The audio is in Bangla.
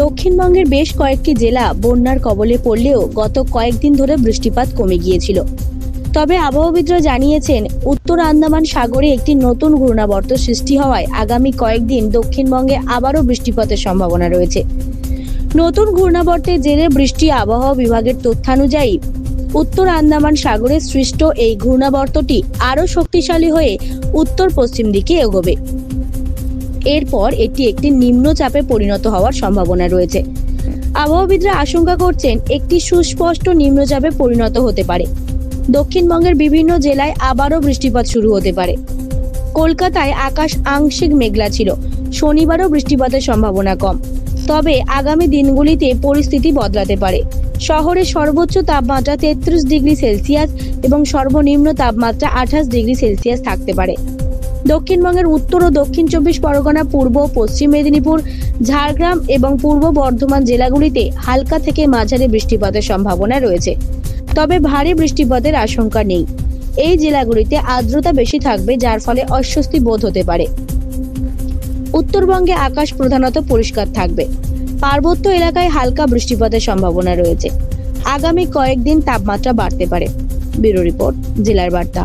দক্ষিণবঙ্গের বেশ কয়েকটি জেলা বন্যার কবলে পড়লেও গত কয়েকদিন ধরে বৃষ্টিপাত কমে গিয়েছিল। তবে আবহাওয়াবিদরা জানিয়েছেন, উত্তর আন্দামান সাগরে একটি নতুন ঘূর্ণাবর্ত সৃষ্টি হওয়ায় আগামী কয়েকদিন দক্ষিণবঙ্গে আবারও বৃষ্টিপাতের সম্ভাবনা রয়েছে। নতুন ঘূর্ণাবর্তের জেরে বৃষ্টি আবহাওয়া বিভাগের তথ্যানুযায়ী উত্তর আন্দামান সাগরে সৃষ্ট এই ঘূর্ণাবর্তটি আরও শক্তিশালী হয়ে উত্তর পশ্চিম দিকে এগোবে। এরপর এটি একটি নিম্নচাপে পরিণত হওয়ার সম্ভাবনা রয়েছে। আবহাওয়াবিদরা আশঙ্কা করছেন একটি সুস্পষ্ট নিম্নচাপে পরিণত হতে পারে। দক্ষিণবঙ্গের বিভিন্ন জেলায় আবারও বৃষ্টিপাত শুরু হতে পারে। কলকাতায় আকাশ আংশিক মেঘলা ছিল, শনিবারও বৃষ্টিপাতের সম্ভাবনা কম। তবে আগামী দিনগুলিতে পরিস্থিতি বদলাতে পারে। শহরে সর্বোচ্চ তাপমাত্রা 33 ডিগ্রি সেলসিয়াস এবং সর্বনিম্ন তাপমাত্রা 28 ডিগ্রি সেলসিয়াস থাকতে পারে। দক্ষিণবঙ্গের উত্তর ও দক্ষিণ 24 পরগনা, পূর্ব ও পশ্চিম মেদিনীপুর, ঝাড়গ্রাম এবং পূর্ব বর্ধমান জেলাগুলিতে হালকা থেকে মাঝারি বৃষ্টিপাতের সম্ভাবনা রয়েছে। তবে ভারী বৃষ্টিপাতের আশঙ্কা নেই। এই জেলাগুলিতে আর্দ্রতা বেশি থাকবে, যার ফলে অস্বস্তি বোধ হতে পারে। উত্তরবঙ্গে আকাশ প্রধানত পরিষ্কার থাকবে। পার্বত্য এলাকায় হালকা বৃষ্টিপাতের সম্ভাবনা রয়েছে। আগামী কয়েকদিন তাপমাত্রা বাড়তে পারে। ব্যুরো রিপোর্ট, জেলার বার্তা।